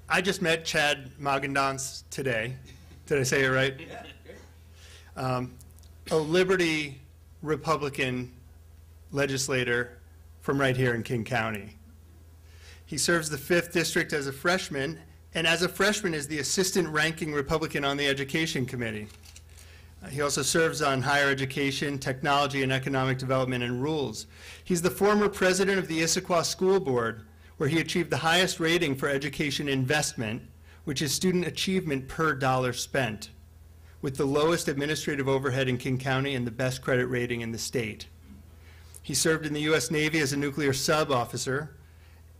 I just met Chad Magendanz today. Did I say it right? Yeah, great. A Liberty Republican legislator from right here in King County. He serves the 5th District as a freshman, and as a freshman is the assistant ranking Republican on the Education Committee. He also serves on higher education, technology, and economic development and rules. He's the former president of the Issaquah School Board, where he achieved the highest rating for education investment, which is student achievement per dollar spent, with the lowest administrative overhead in King County and the best credit rating in the state. He served in the U.S. Navy as a nuclear sub-officer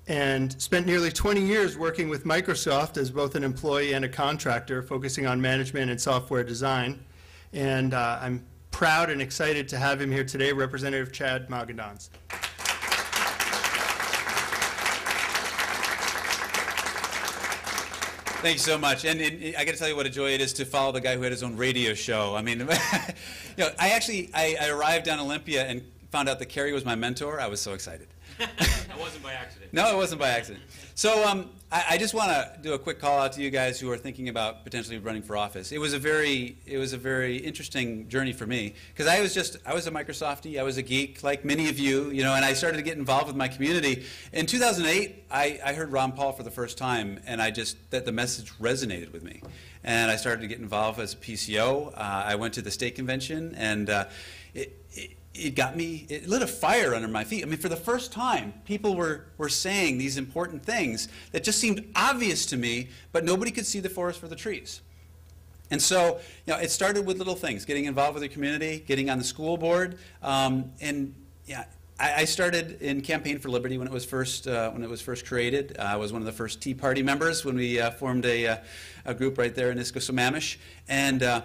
and spent nearly 20 years working with Microsoft as both an employee and a contractor, focusing on management and software design. And I'm proud and excited to have him here today, Representative Chad Magendanz. Thank you so much. And I got to tell you what a joy it is to follow the guy who had his own radio show. I mean, I arrived down Olympia and found out that Kerry was my mentor. I was so excited. That wasn't by accident. No, it wasn't by accident. So I just want to do a quick call out to you guys who are thinking about potentially running for office. It was a very interesting journey for me, because I was a Microsoftie, I was a geek like many of you, and I started to get involved with my community. In 2008, I heard Ron Paul for the first time, and that the message resonated with me, and I started to get involved as a PCO. I went to the state convention, and it lit a fire under my feet. I mean, for the first time, people were saying these important things that just seemed obvious to me, but nobody could see the forest for the trees. And so, it started with little things, getting involved with the community, getting on the school board, I started in Campaign for Liberty when it was first created. I was one of the first Tea Party members when we formed a group right there in Issaquah, and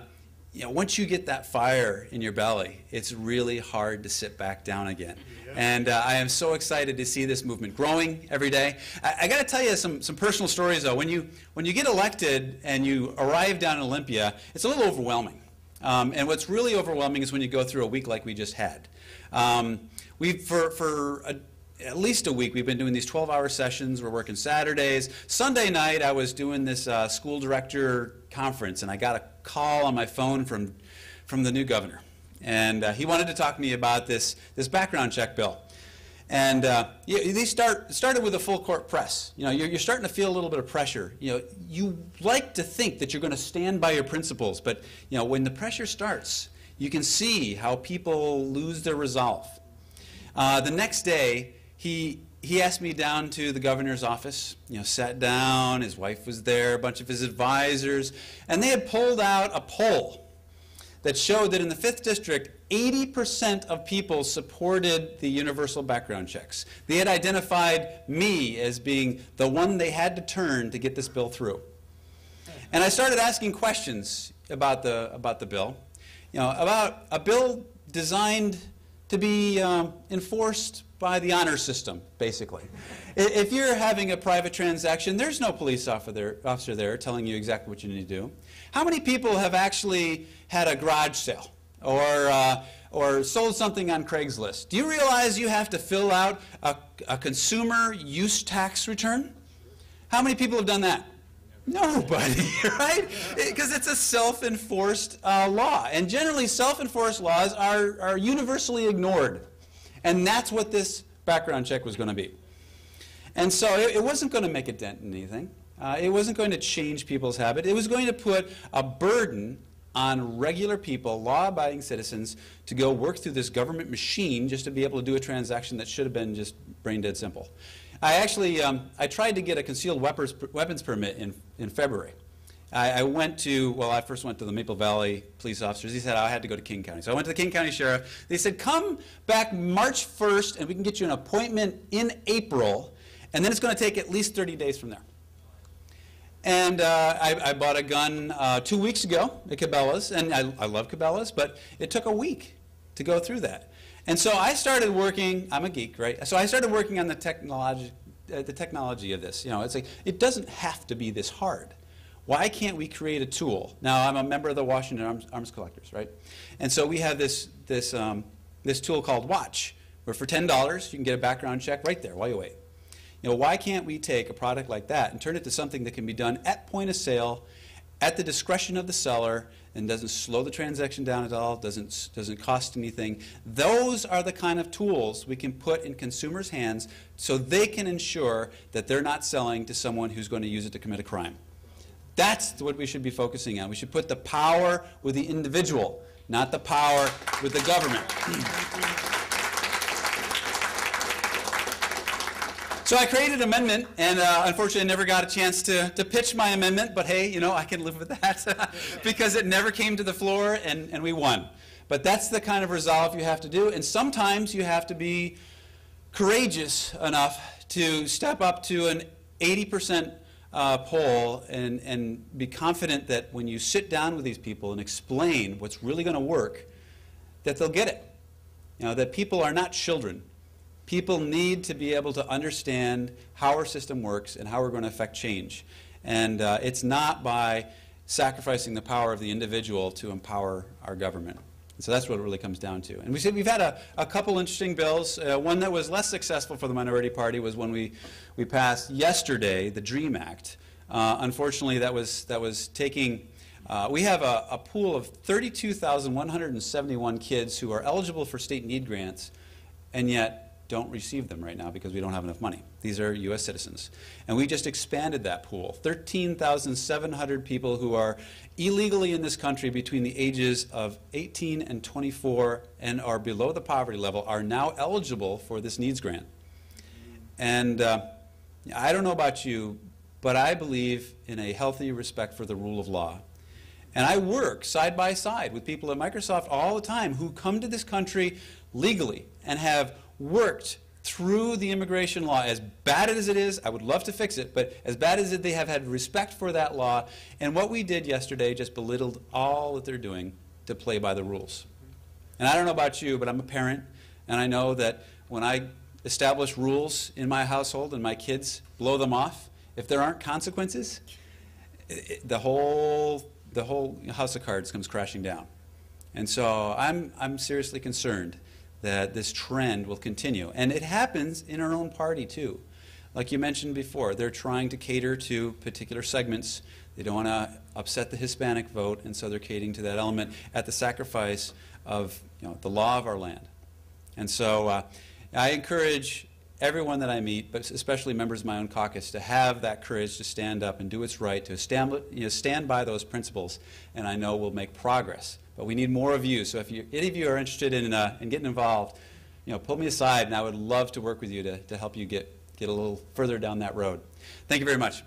once you get that fire in your belly, it's really hard to sit back down again. Yeah. And I am so excited to see this movement growing every day. I got to tell you some personal stories, though. When you get elected and you arrive down in Olympia, it's a little overwhelming. And what's really overwhelming is when you go through a week like we just had. At least a week, we've been doing these 12-hour sessions. We're working Saturdays. Sunday night, I was doing this school director conference, and I got a call on my phone from the new governor. And he wanted to talk to me about this background check bill. And they started with a full court press. You're starting to feel a little bit of pressure. You like to think that you're going to stand by your principles, but when the pressure starts, you can see how people lose their resolve. The next day, he asked me down to the governor's office, sat down, his wife was there, a bunch of his advisors, and they had pulled out a poll that showed that in the 5th District, 80% of people supported the universal background checks. They had identified me as being the one they had to turn to get this bill through. And I started asking questions about the bill, about a bill designed to be enforced by the honor system, basically. If you're having a private transaction, there's no police officer there telling you exactly what you need to do. How many people have actually had a garage sale or sold something on Craigslist? Do you realize you have to fill out a consumer use tax return? How many people have done that? Nobody, right? Because it's a self-enforced law. And generally, self-enforced laws are universally ignored. And that's what this background check was going to be. And so it wasn't going to make a dent in anything. It wasn't going to change people's habit. It was going to put a burden on regular people, law-abiding citizens, to go work through this government machine just to be able to do a transaction that should have been just brain-dead simple. I tried to get a concealed weapons permit in February. I first went to the Maple Valley police officers. He said I had to go to King County. So I went to the King County Sheriff. They said, come back March 1st, and we can get you an appointment in April, and then it's going to take at least 30 days from there. And I bought a gun 2 weeks ago at Cabela's, and I love Cabela's, but it took a week to go through that. And so I started working, I'm a geek, right? So I started working on the technology of this. It's like, it doesn't have to be this hard. Why can't we create a tool? Now, I'm a member of the Washington Arms Collectors, right? And so we have this tool called Watch, where for $10, you can get a background check right there while you wait. Why can't we take a product like that and turn it to something that can be done at point of sale, at the discretion of the seller, and doesn't slow the transaction down at all, doesn't cost anything? Those are the kind of tools we can put in consumers' hands so they can ensure that they're not selling to someone who's going to use it to commit a crime. That's what we should be focusing on. We should put the power with the individual, not the power with the government. So I created an amendment, and unfortunately I never got a chance to pitch my amendment, but hey, I can live with that because it never came to the floor, and we won. But that's the kind of resolve you have to do, and sometimes you have to be courageous enough to step up to an 80% poll and be confident that when you sit down with these people and explain what's really going to work, that they'll get it. That people are not children. People need to be able to understand how our system works and how we're going to affect change. And it's not by sacrificing the power of the individual to empower our government. So that's what it really comes down to. And we've had a couple interesting bills. One that was less successful for the minority party was when we passed yesterday the DREAM Act. Unfortunately, that was taking. We have a pool of 32,171 kids who are eligible for state need grants, and yet don't receive them right now because we don't have enough money. These are U.S. citizens. And we just expanded that pool. 13,700 people who are illegally in this country between the ages of 18 and 24 and are below the poverty level are now eligible for this needs grant. And I don't know about you, but I believe in a healthy respect for the rule of law. And I work side by side with people at Microsoft all the time who come to this country legally and have worked through the immigration law. As bad as it is, I would love to fix it, but as bad as it, they have had respect for that law. And what we did yesterday just belittled all that they're doing to play by the rules. And I don't know about you, but I'm a parent, and I know that when I establish rules in my household and my kids blow them off, if there aren't consequences, the whole house of cards comes crashing down. And so I'm seriously concerned that this trend will continue. And it happens in our own party, too. Like you mentioned before, they're trying to cater to particular segments. They don't want to upset the Hispanic vote, and so they're catering to that element at the sacrifice of the law of our land. And so I encourage everyone that I meet, but especially members of my own caucus, to have that courage to stand up and do what's right, to stand by those principles, and I know we'll make progress. But we need more of you. So if any of you are interested in getting involved, pull me aside, and I would love to work with you to help you get a little further down that road. Thank you very much.